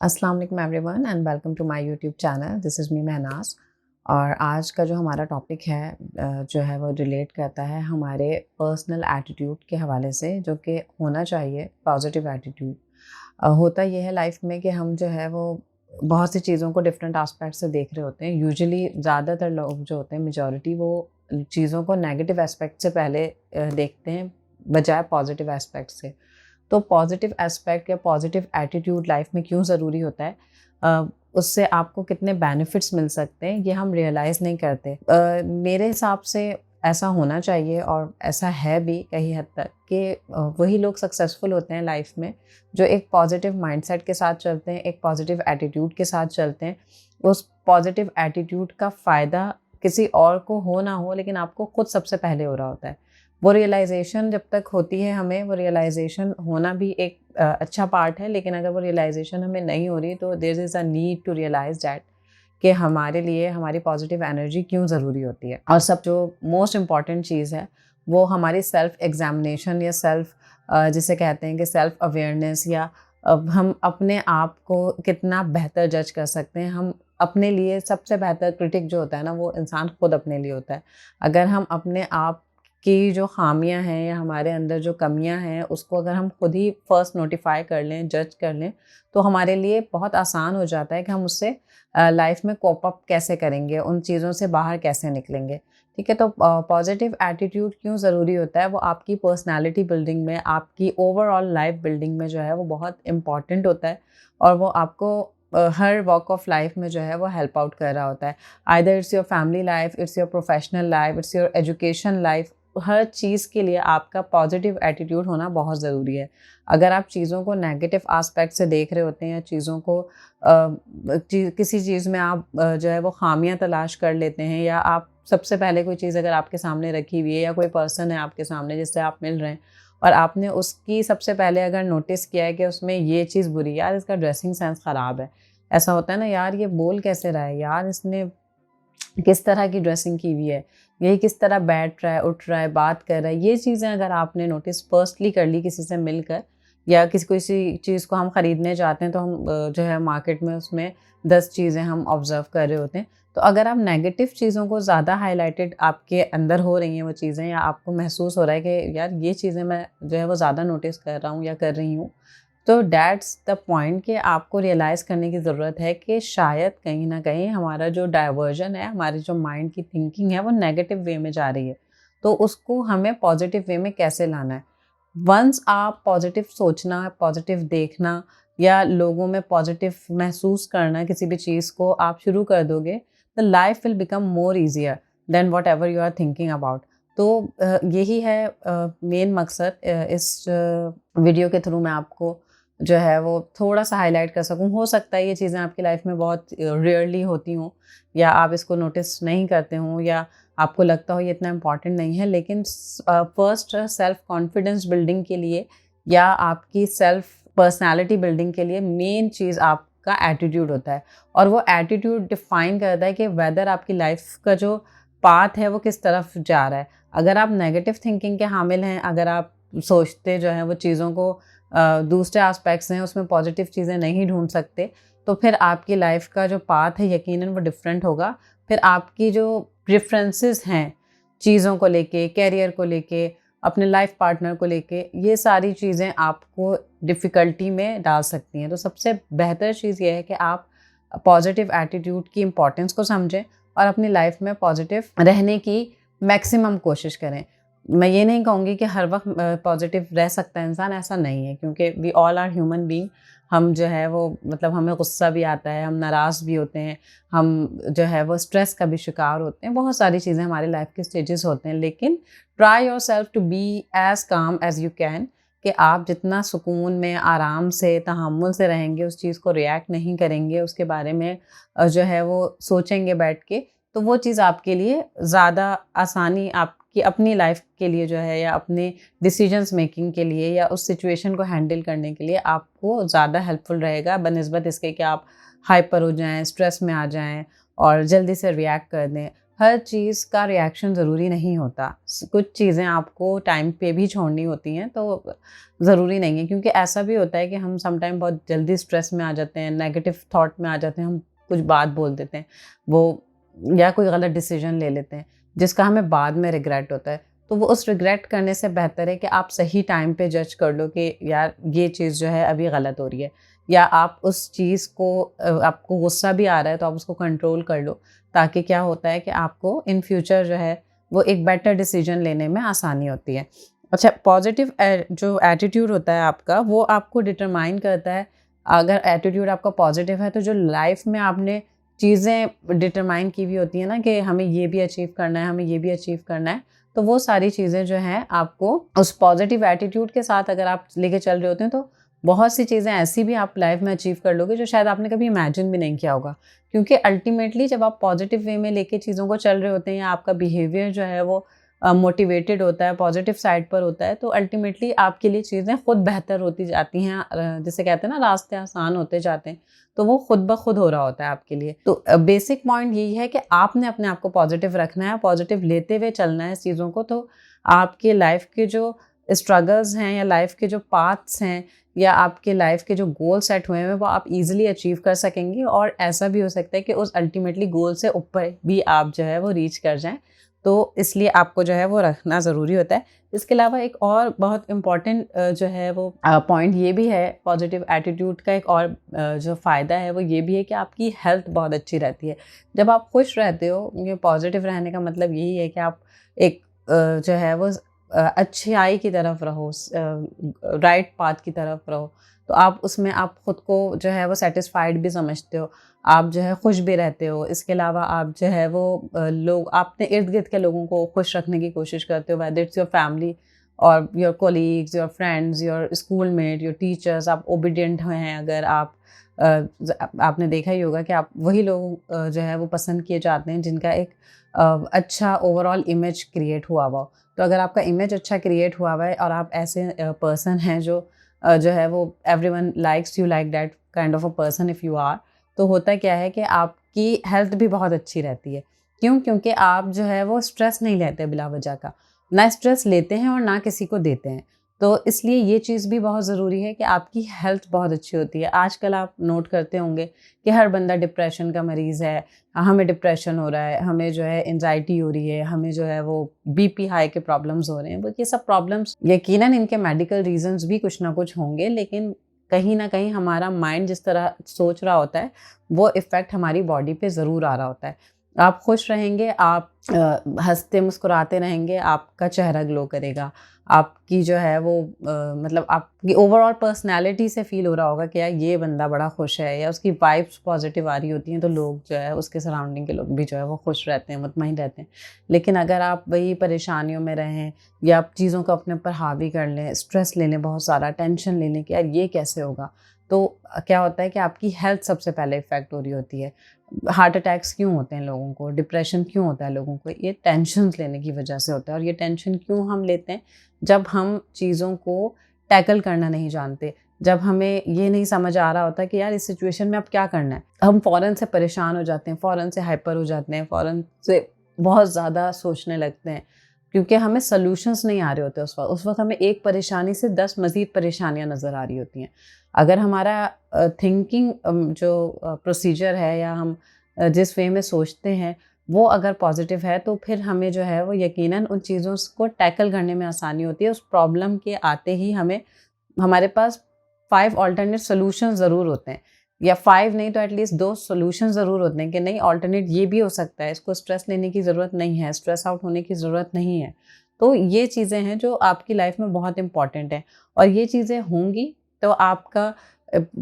अस्सलाम वालेकुम everyone and welcome to my YouTube channel. This is me Mehnaz. और आज का जो हमारा टॉपिक है जो है वो रिलेट करता है हमारे पर्सनल एटीट्यूड के हवाले से, जो कि होना चाहिए पॉजिटिव एटीट्यूड। होता ये है लाइफ में कि हम जो है वो बहुत सी चीज़ों को डिफरेंट एस्पेक्ट से देख रहे होते हैं। यूजुअली ज़्यादातर लोग जो होते हैं, मेजॉरिटी, वो चीज़ों को नेगेटिव एस्पेक्ट से पहले देखते हैं बजाय पॉजिटिव एस्पेक्ट से। तो पॉजिटिव एस्पेक्ट या पॉजिटिव एटीट्यूड लाइफ में क्यों ज़रूरी होता है, उससे आपको कितने बेनिफिट्स मिल सकते हैं, ये हम रियलाइज़ नहीं करते। मेरे हिसाब से ऐसा होना चाहिए और ऐसा है भी कई हद तक कि वही लोग सक्सेसफुल होते हैं लाइफ में जो एक पॉजिटिव माइंडसेट के साथ चलते हैं, एक पॉजिटिव एटीट्यूड के साथ चलते हैं। उस पॉजिटिव एटीट्यूड का फ़ायदा किसी और को हो ना हो, लेकिन आपको खुद सबसे पहले हो रहा होता है। वो रियलाइज़ेशन जब तक होती है हमें, वो रियलाइज़ेशन होना भी एक अच्छा पार्ट है, लेकिन अगर वो रियलाइज़ेशन हमें नहीं हो रही तो there is a need to realize that कि हमारे लिए हमारी पॉजिटिव एनर्जी क्यों ज़रूरी होती है। और सब जो मोस्ट इम्पॉर्टेंट चीज़ है वो हमारी सेल्फ एग्जामिनेशन या सेल्फ जिसे कहते हैं कि सेल्फ अवेयरनेस, या हम अपने आप को कितना बेहतर जज कर सकते हैं। हम अपने लिए सबसे बेहतर क्रिटिक जो होता है ना, वो इंसान खुद अपने लिए होता है। अगर हम अपने आप की जो ख़ामियाँ हैं या हमारे अंदर जो कमियाँ हैं उसको अगर हम खुद ही फर्स्ट नोटिफाई कर लें, जज कर लें, तो हमारे लिए बहुत आसान हो जाता है कि हम उससे लाइफ में कोप अप कैसे करेंगे, उन चीज़ों से बाहर कैसे निकलेंगे। ठीक है, तो पॉजिटिव एटीट्यूड क्यों ज़रूरी होता है, वो आपकी पर्सनालिटी बिल्डिंग में, आपकी ओवरऑल लाइफ बिल्डिंग में जो है वो बहुत इम्पॉर्टेंट होता है। और वो आपको हर वॉक ऑफ लाइफ में जो है वो हेल्प आउट कर रहा होता है। Either it's your family life, it's your professional life, it's your education life. हर चीज़ के लिए आपका पॉजिटिव एटीट्यूड होना बहुत ज़रूरी है। अगर आप चीज़ों को नेगेटिव एस्पेक्ट से देख रहे होते हैं या चीज़ों को किसी चीज़ में आप जो है वो ख़ामियाँ तलाश कर लेते हैं, या आप सबसे पहले कोई चीज़ अगर आपके सामने रखी हुई है या कोई पर्सन है आपके सामने जिससे आप मिल रहे हैं और आपने उसकी सबसे पहले अगर नोटिस किया है कि उसमें ये चीज़ बुरी है, यार इसका ड्रेसिंग सेंस ख़राब है। ऐसा होता है ना, यार ये बोल कैसे रहा है, यार इसने किस तरह की ड्रेसिंग की हुई है, ये किस तरह बैठ रहा है, उठ रहा है, बात कर रहा है। ये चीज़ें अगर आपने नोटिस पर्सनली कर ली किसी से मिलकर, या किसी चीज़ को हम ख़रीदने जाते हैं तो हम जो है मार्केट में उसमें 10 चीज़ें हम ऑब्ज़र्व कर रहे होते हैं। तो अगर आप नेगेटिव चीज़ों को ज़्यादा हाइलाइटेड आपके अंदर हो रही हैं वो चीज़ें, या आपको महसूस हो रहा है कि यार ये चीज़ें मैं जो है वो ज़्यादा नोटिस कर रहा हूँ या कर रही हूँ, तो दैट्स द पॉइंट कि आपको रियलाइज़ करने की ज़रूरत है कि शायद कहीं न कहीं हमारा जो डायवर्जन है, हमारी जो माइंड की थिंकिंग है, वो नेगेटिव वे में जा रही है। तो उसको हमें पॉजिटिव वे में कैसे लाना है? वंस आप पॉजिटिव सोचना, पॉजिटिव देखना या लोगों में पॉजिटिव महसूस करना किसी भी चीज़ को आप शुरू कर दोगे, the life will become more easier then whatever you are thinking about. तो यही है मेन मकसद। इस वीडियो के थ्रू मैं आपको जो है वो थोड़ा-सा हाइलाइट कर सकूँ। हो सकता है ये चीज़ें आपकी लाइफ में बहुत रेयरली होती हों, या आप इसको नोटिस नहीं करते हों, या आपको लगता हो ये इतना इम्पोर्टेंट नहीं है, लेकिन फर्स्ट सेल्फ कॉन्फिडेंस बिल्डिंग के लिए या आपकी सेल्फ पर्सनैलिटी बिल्डिंग के लिए मेन चीज़ आपका एटीट्यूड होता है। और वो एटीट्यूड डिफ़ाइन करता है कि वेदर आपकी लाइफ का जो पाथ है वो किस तरफ जा रहा है। अगर आप नेगेटिव थिंकिंग के हामिल हैं, अगर आप सोचते जो हैं वो चीज़ों को दूसरे एस्पेक्ट्स हैं उसमें पॉजिटिव चीज़ें नहीं ढूँढ सकते, तो फिर आपकी लाइफ का जो पाथ है यकीनन वो डिफरेंट होगा। फिर आपकी जो प्रेफ़रेंसेस हैं चीज़ों को लेके, करियर को लेके, अपने लाइफ पार्टनर को लेके, ये सारी चीज़ें आपको डिफ़िकल्टी में डाल सकती हैं। तो सबसे बेहतर चीज़ ये है कि आप पॉजिटिव एटीट्यूड की इम्पोर्टेंस को समझें और अपनी लाइफ में पॉजिटिव रहने की मैक्सिमम कोशिश करें। मैं ये नहीं कहूँगी कि हर वक़्त पॉज़िटिव रह सकता है इंसान, ऐसा नहीं है, क्योंकि we all are human being. हम जो है वो मतलब हमें गुस्सा भी आता है, हम नाराज़ भी होते हैं, हम जो है वो स्ट्रेस का भी शिकार होते हैं, बहुत सारी चीज़ें हमारी लाइफ के स्टेजेस होते हैं। लेकिन try yourself to be as calm as you can, कि आप जितना सुकून में, आराम से, तहम्मुल से रहेंगे, उस चीज़ को रिएक्ट नहीं करेंगे, उसके बारे में जो है वो सोचेंगे बैठ के, तो वो चीज़ आपके लिए ज़्यादा आसानी आपकी अपनी लाइफ के लिए जो है, या अपने डिसीजंस मेकिंग के लिए, या उस सिचुएशन को हैंडल करने के लिए आपको ज़्यादा हेल्पफुल रहेगा बनिस्बत इसके कि आप हाइपर हो जाएँ, स्ट्रेस में आ जाएँ और जल्दी से रिएक्ट कर दें। हर चीज़ का रिएक्शन ज़रूरी नहीं होता। कुछ चीज़ें आपको टाइम पे भी छोड़नी होती हैं, तो ज़रूरी नहीं है, क्योंकि ऐसा भी होता है कि हम सम टाइम बहुत जल्दी स्ट्रेस में आ जाते हैं, नेगेटिव थॉट में आ जाते हैं, हम कुछ बात बोल देते हैं, वो या कोई गलत डिसीज़न ले लेते हैं, जिसका हमें बाद में रिग्रेट होता है। तो वो उस रिग्रेट करने से बेहतर है कि आप सही टाइम पे जज कर लो कि यार ये चीज़ जो है अभी गलत हो रही है, या आप उस चीज़ को आपको गुस्सा भी आ रहा है तो आप उसको कंट्रोल कर लो, ताकि क्या होता है कि आपको इन फ्यूचर जो है वो एक बेटर डिसीजन लेने में आसानी होती है। अच्छा, पॉजिटिव जो एटीट्यूड होता है आपका, वो आपको डिटरमाइन करता है। अगर एटीट्यूड आपका पॉजिटिव है तो जो लाइफ में आपने चीज़ें डिटरमाइन की हुई होती हैं ना कि हमें ये भी अचीव करना है, हमें ये भी अचीव करना है, तो वो सारी चीज़ें जो हैं आपको उस पॉजिटिव एटीट्यूड के साथ अगर आप लेके चल रहे होते हैं, तो बहुत सी चीज़ें ऐसी भी आप लाइफ में अचीव कर लोगे जो शायद आपने कभी इमेजिन भी नहीं किया होगा। क्योंकि अल्टीमेटली जब आप पॉजिटिव वे में लेके चीज़ों को चल रहे होते हैं, या आपका बिहेवियर जो है वो मोटिवेटेड होता है, पॉजिटिव साइड पर होता है, तो अल्टीमेटली आपके लिए चीज़ें खुद बेहतर होती जाती हैं। जिसे कहते हैं ना, रास्ते आसान होते जाते हैं, तो वो खुद ब खुद हो रहा होता है आपके लिए। तो बेसिक पॉइंट यही है कि आपने अपने आप को पॉजिटिव रखना है, पॉजिटिव लेते हुए चलना है चीज़ों को, तो आपके लाइफ के जो स्ट्रगल्स हैं, या लाइफ के जो पाथ्स हैं, या आपके लाइफ के जो गोल सेट हुए हैं, वो आप इजीली अचीव कर सकेंगे। और ऐसा भी हो सकता है कि उस अल्टीमेटली गोल से ऊपर भी आप जो है वो रीच कर जाएं। तो इसलिए आपको जो है वो रखना ज़रूरी होता है। इसके अलावा एक और बहुत इम्पॉर्टेंट जो है वो पॉइंट ये भी है, पॉजिटिव एटीट्यूड का एक और जो फ़ायदा है वो ये भी है कि आपकी हेल्थ बहुत अच्छी रहती है। जब आप खुश रहते हो, ये पॉजिटिव रहने का मतलब यही है कि आप एक जो है वो अच्छाई की तरफ रहो, राइट पाथ की तरफ रहो, तो आप उसमें आप खुद को जो है वो सेटिस्फाइड भी समझते हो, आप जो है खुश भी रहते हो। इसके अलावा आप जो है वो लोग अपने इर्द गिर्द के लोगों को खुश रखने की कोशिश करते हो, वेदर इट्स योर फैमिली और your colleagues, your friends, your school mate, your teachers. आप ओबीडियंट हैं, अगर आप आपने देखा ही होगा कि आप वही लोग जो है वो पसंद किए जाते हैं जिनका एक अच्छा ओवरऑल इमेज क्रिएट हुआ हुआ। तो अगर आपका इमेज अच्छा क्रिएट हुआ हुआ है और आप ऐसे पर्सन हैं जो है वो everyone likes you like that kind of a person if you are, तो होता क्या है कि आपकी हेल्थ भी बहुत अच्छी रहती है। क्यों? क्योंकि आप जो है वो स्ट्रेस नहीं लेते बिला वजह का, ना स्ट्रेस लेते हैं और ना किसी को देते हैं। तो इसलिए ये चीज़ भी बहुत ज़रूरी है कि आपकी हेल्थ बहुत अच्छी होती है। आजकल आप नोट करते होंगे कि हर बंदा डिप्रेशन का मरीज़ है, हमें डिप्रेशन हो रहा है, हमें जो है एंग्जायटी हो रही है, हमें जो है वो बीपी हाई के प्रॉब्लम्स हो रहे हैं। वो ये सब प्रॉब्लम्स यकीनन इनके मेडिकल रीज़न्स भी कुछ ना कुछ होंगे, लेकिन कहीं न कहीं हमारा माइंड जिस तरह सोच रहा होता है, वो इफ़ेक्ट हमारी बॉडी पे ज़रूर आ रहा होता है। आप खुश रहेंगे, आप हँसते मुस्कुराते रहेंगे, आपका चेहरा ग्लो करेगा। आपकी जो है वो मतलब आपकी ओवरऑल पर्सनैलिटी से फ़ील हो रहा होगा कि यार ये बंदा बड़ा खुश है, या उसकी वाइब्स पॉजिटिव आ रही होती हैं, तो लोग जो है उसके सराउंडिंग के लोग भी जो है वो खुश रहते हैं, मुतमईन रहते हैं। लेकिन अगर आप वही परेशानियों में रहें, या आप चीज़ों को अपने ऊपर हावी कर लें, स्ट्रेस ले लें, बहुत सारा टेंशन ले लें कि यार ये कैसे होगा, तो क्या होता है कि आपकी हेल्थ सबसे पहले इफ़ेक्ट हो रही होती है। हार्ट अटैक्स क्यों होते हैं लोगों को, डिप्रेशन क्यों होता है लोगों को, ये टेंशन्स लेने की वजह से होता है। और ये टेंशन क्यों हम लेते हैं? जब हम चीज़ों को टैकल करना नहीं जानते, जब हमें ये नहीं समझ आ रहा होता कि यार इस सिचुएशन में अब क्या करना है, हम फ़ौरन से परेशान हो जाते हैं, फ़ौरन से हाइपर हो जाते हैं, फ़ौरन से बहुत ज़्यादा सोचने लगते हैं, क्योंकि हमें सॉल्यूशंस नहीं आ रहे होते उस वक़्त हमें एक परेशानी से 10 मज़ीद परेशानियाँ नज़र आ रही होती हैं। अगर हमारा थिंकिंग जो प्रोसीजर है, या हम जिस वे में सोचते हैं, वो अगर पॉजिटिव है, तो फिर हमें जो है वो यकीनन उन चीज़ों को टैकल करने में आसानी होती है। उस प्रॉब्लम के आते ही हमारे पास 5 अल्टरनेट सॉल्यूशंस ज़रूर होते हैं, या 5 नहीं तो एटलीस्ट 2 सॉल्यूशन ज़रूर होते हैं कि नहीं, अल्टरनेट ये भी हो सकता है, इसको स्ट्रेस लेने की ज़रूरत नहीं है, स्ट्रेस आउट होने की ज़रूरत नहीं है। तो ये चीज़ें हैं जो आपकी लाइफ में बहुत इंपॉर्टेंट हैं, और ये चीज़ें होंगी तो आपका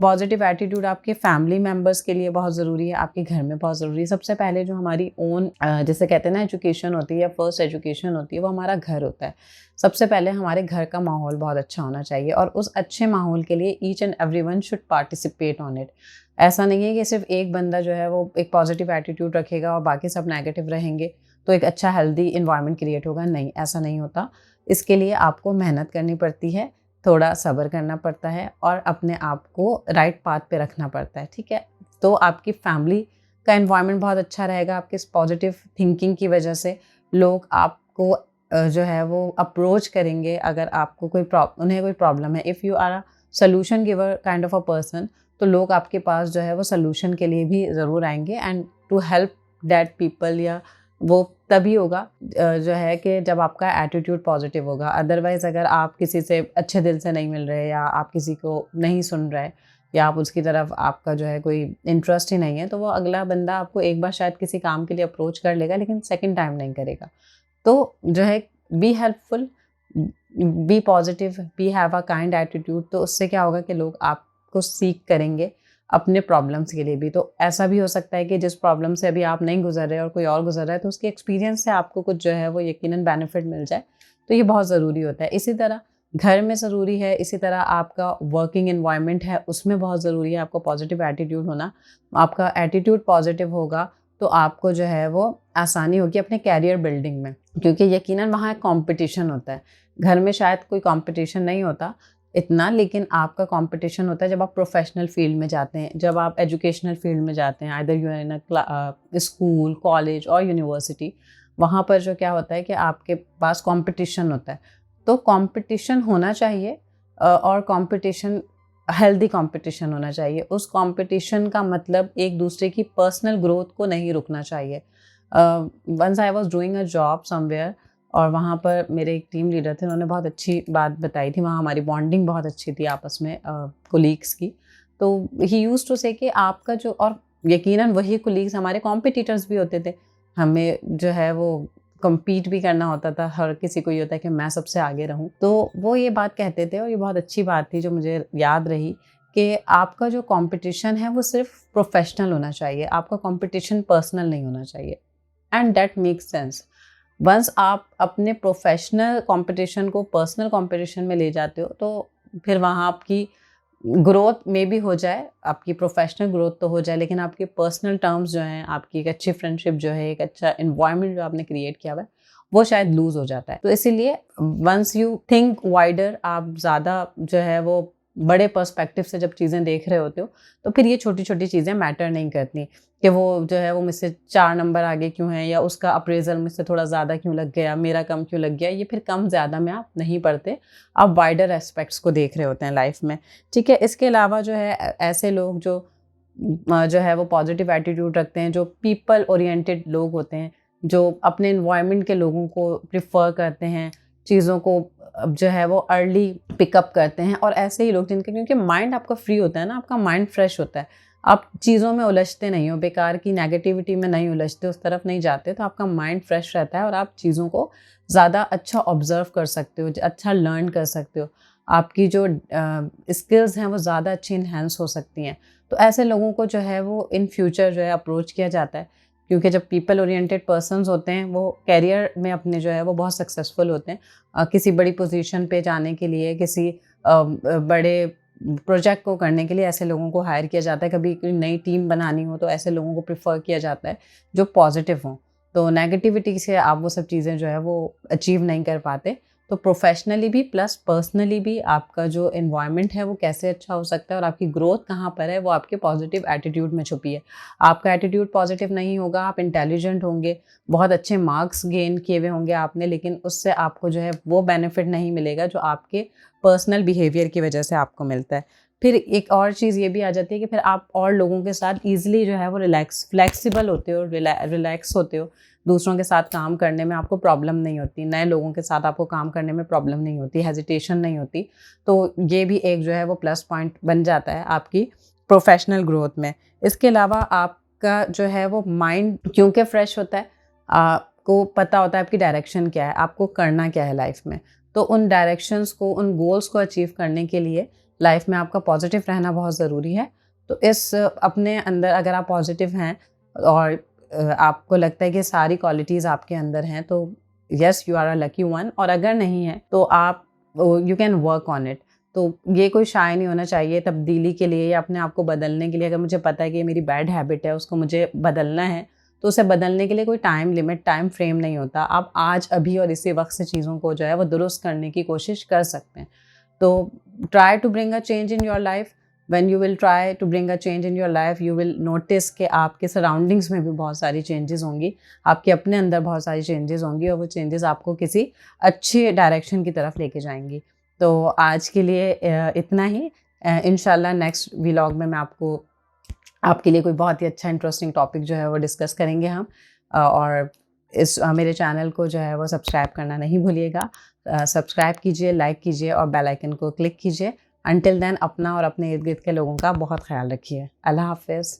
पॉजिटिव एटीट्यूड आपके फैमिली मेंबर्स के लिए बहुत ज़रूरी है, आपके घर में बहुत ज़रूरी है। सबसे पहले जो हमारी ओन जिसे कहते हैं ना एजुकेशन होती है, या फर्स्ट एजुकेशन होती है, वो हमारा घर होता है। सबसे पहले हमारे घर का माहौल बहुत अच्छा होना चाहिए, और उस अच्छे माहौल के लिए each and everyone should participate on it. ऐसा नहीं है कि सिर्फ एक बंदा जो है वो एक पॉजिटिव एटीट्यूड रखेगा और बाकी सब नेगेटिव रहेंगे, तो एक अच्छा हेल्दी इन्वायरमेंट क्रिएट होगा। नहीं, ऐसा नहीं होता। इसके लिए आपको मेहनत करनी पड़ती है, थोड़ा सब्र करना पड़ता है, और अपने आप को राइट पाथ पे रखना पड़ता है, ठीक है? तो आपकी फैमिली का एनवायरनमेंट बहुत अच्छा रहेगा, आपके इस पॉजिटिव थिंकिंग की वजह से लोग आपको जो है वो अप्रोच करेंगे अगर आपको उन्हें कोई प्रॉब्लम है। If you are a solution giver kind of a person, तो लोग आपके पास जो है वो सोल्यूशन के लिए भी ज़रूर आएंगे and to help that people. या वो तभी होगा जो है कि जब आपका एटीट्यूड पॉजिटिव होगा। अदरवाइज़ अगर आप किसी से अच्छे दिल से नहीं मिल रहे, या आप किसी को नहीं सुन रहे, या आप उसकी तरफ आपका जो है कोई इंटरेस्ट ही नहीं है, तो वो अगला बंदा आपको एक बार शायद किसी काम के लिए अप्रोच कर लेगा, लेकिन सेकंड टाइम नहीं करेगा। तो जो है be helpful, be positive, be have a kind attitude. तो उससे क्या होगा कि लोग आपको सीक करेंगे अपने प्रॉब्लम्स के लिए भी। तो ऐसा भी हो सकता है कि जिस प्रॉब्लम से अभी आप नहीं गुजर रहे और कोई और गुजर रहा है, तो उसके एक्सपीरियंस से आपको कुछ जो है वो यकीनन बेनिफिट मिल जाए। तो ये बहुत ज़रूरी होता है। इसी तरह घर में ज़रूरी है, इसी तरह आपका वर्किंग एनवायरनमेंट है, उसमें बहुत ज़रूरी है आपको पॉजिटिव एटीट्यूड होना। आपका एटीट्यूड पॉजिटिव होगा तो आपको जो है वो आसानी होगी अपने कैरियर बिल्डिंग में, क्योंकि यकीनन वहाँ एक कॉम्पिटिशन होता है। घर में शायद कोई कॉम्पिटिशन नहीं होता इतना, लेकिन आपका कंपटीशन होता है जब आप प्रोफेशनल फील्ड में जाते हैं, जब आप एजुकेशनल फील्ड में जाते हैं, either you in school, college और यूनिवर्सिटी। वहाँ पर जो क्या होता है कि आपके पास कंपटीशन होता है। तो कंपटीशन होना चाहिए और कंपटीशन हेल्दी कंपटीशन होना चाहिए। उस कंपटीशन का मतलब एक दूसरे की पर्सनल ग्रोथ को नहीं रुकना चाहिए। Once I was doing a job somewhere, और वहाँ पर मेरे एक टीम लीडर थे, उन्होंने बहुत अच्छी बात बताई थी। वहाँ हमारी बॉन्डिंग बहुत अच्छी थी आपस में कोलीग्स की। तो ही यूज्ड टू से कि आपका जो, और यकीनन वही कोलीग्स हमारे कॉम्पिटिटर्स भी होते थे। हमें जो है वो कम्पीट भी करना होता था, हर किसी को ये होता है कि मैं सबसे आगे रहूं। तो वो ये बात कहते थे, और ये बहुत अच्छी बात थी जो मुझे याद रही, कि आपका जो कंपटीशन है वो सिर्फ प्रोफेशनल होना चाहिए, आपका कंपटीशन पर्सनल नहीं होना चाहिए। And that makes sense. Once आप अपने प्रोफेशनल कंपटीशन को पर्सनल कंपटीशन में ले जाते हो, तो फिर वहाँ आपकी ग्रोथ में भी हो जाए, आपकी प्रोफेशनल ग्रोथ तो हो जाए, लेकिन आपके पर्सनल टर्म्स जो हैं, आपकी एक अच्छी फ्रेंडशिप जो है, एक अच्छा एनवायरनमेंट जो आपने क्रिएट किया हुआ है, वो शायद लूज हो जाता है। तो इसीलिए वंस यू थिंक वाइडर, आप ज़्यादा जो है वो बड़े पर्सपेक्टिव से जब चीज़ें देख रहे होते हो, तो फिर ये छोटी छोटी चीज़ें मैटर नहीं करती कि वो जो है वो मुझसे 4 नंबर आगे क्यों है, या उसका अप्रेजल मुझसे थोड़ा ज़्यादा क्यों लग गया, मेरा कम क्यों लग गया। ये फिर कम ज़्यादा में आप नहीं पढ़ते, आप वाइडर एस्पेक्ट्स को देख रहे होते हैं लाइफ में। ठीक है, इसके अलावा जो है ऐसे लोग जो है वो पॉजिटिव एटीट्यूड रखते हैं, जो पीपल ओरिएंटेड लोग होते हैं, जो अपने एनवायरनमेंट के लोगों को प्रिफर करते हैं, चीज़ों को जो है वो अर्ली पिकअप करते हैं। और ऐसे ही लोग जिनके, क्योंकि माइंड आपका फ्री होता है ना, आपका माइंड फ्रेश होता है, आप चीज़ों में उलझते नहीं हो, बेकार की नेगेटिविटी में नहीं उलझते, उस तरफ नहीं जाते, तो आपका माइंड फ्रेश रहता है और आप चीज़ों को ज़्यादा अच्छा ऑब्जर्व कर सकते हो, अच्छा लर्न कर सकते हो। आपकी जो स्किल्स हैं वो ज़्यादा अच्छी इन्हेंस हो सकती हैं। तो ऐसे लोगों को जो है वो इन फ्यूचर जो है अप्रोच किया जाता है, क्योंकि जब पीपल ओरिएंटेड पर्सन्स होते हैं, वो कैरियर में अपने जो है वो बहुत सक्सेसफुल होते हैं। किसी बड़ी पोजीशन पे जाने के लिए, किसी बड़े प्रोजेक्ट को करने के लिए ऐसे लोगों को हायर किया जाता है। कभी कोई नई टीम बनानी हो तो ऐसे लोगों को प्रेफर किया जाता है जो पॉजिटिव हों। तो नेगेटिविटी से आप वो सब चीज़ें जो है वो अचीव नहीं कर पाते। तो प्रोफेशनली भी प्लस पर्सनली भी आपका जो एनवायरनमेंट है वो कैसे अच्छा हो सकता है, और आपकी ग्रोथ कहाँ पर है, वो आपके पॉजिटिव एटीट्यूड में छुपी है। आपका एटीट्यूड पॉजिटिव नहीं होगा, आप इंटेलिजेंट होंगे, बहुत अच्छे मार्क्स गेन किए हुए होंगे आपने, लेकिन उससे आपको जो है वो बेनिफिट नहीं मिलेगा जो आपके पर्सनल बिहेवियर की वजह से आपको मिलता है। फिर एक और चीज़ ये भी आ जाती है कि फिर आप और लोगों के साथ ईजिली जो है वो फ्लेक्सिबल होते हो, रिलैक्स होते हो। दूसरों के साथ काम करने में आपको प्रॉब्लम नहीं होती, नए लोगों के साथ आपको काम करने में प्रॉब्लम नहीं होती, हेजिटेशन नहीं होती। तो ये भी एक जो है वो प्लस पॉइंट बन जाता है आपकी प्रोफेशनल ग्रोथ में। इसके अलावा आपका जो है वो माइंड क्योंकि फ्रेश होता है, आपको पता होता है आपकी डायरेक्शन क्या है, आपको करना क्या है लाइफ में। तो उन डायरेक्शंस को, उन गोल्स को अचीव करने के लिए लाइफ में आपका पॉजिटिव रहना बहुत ज़रूरी है। तो इस अपने अंदर अगर आप पॉजिटिव हैं और आपको लगता है कि सारी क्वालिटीज़ आपके अंदर हैं, तो yes you are a lucky one. और अगर नहीं है तो आप you can work on it. तो ये कोई शाय नहीं होना चाहिए तब्दीली के लिए या अपने आप को बदलने के लिए। अगर मुझे पता है कि ये मेरी बैड हैबिट है, उसको मुझे बदलना है, तो उसे बदलने के लिए कोई टाइम लिमिट, टाइम फ्रेम नहीं होता। आप आज, अभी और इसी वक्त से चीज़ों को जो है वो दुरुस्त करने की कोशिश कर सकते हैं। तो try to bring a change in your life. When you will try to bring a change in your life, you will notice कि आपके सराउंडिंग्स में भी बहुत सारी चेंजेस होंगी, आपके अपने अंदर बहुत सारी चेंजेस होंगी, और वो चेंजेस आपको किसी अच्छे डायरेक्शन की तरफ लेके जाएंगी। तो आज के लिए इतना ही। इंशाल्लाह नेक्स्ट व्लॉग में मैं आपके लिए कोई बहुत ही अच्छा इंटरेस्टिंग टॉपिक जो है वो डिस्कस करेंगे हम। और इस मेरे चैनल को जो है वो सब्सक्राइब करना नहीं भूलिएगा। सब्सक्राइब कीजिए, लाइक कीजिए और बेल आइकन को क्लिक कीजिए। अंटिल देन अपना और अपने इर्द गिर्द के लोगों का बहुत ख्याल रखिए। अल्लाह हाफ़िज़।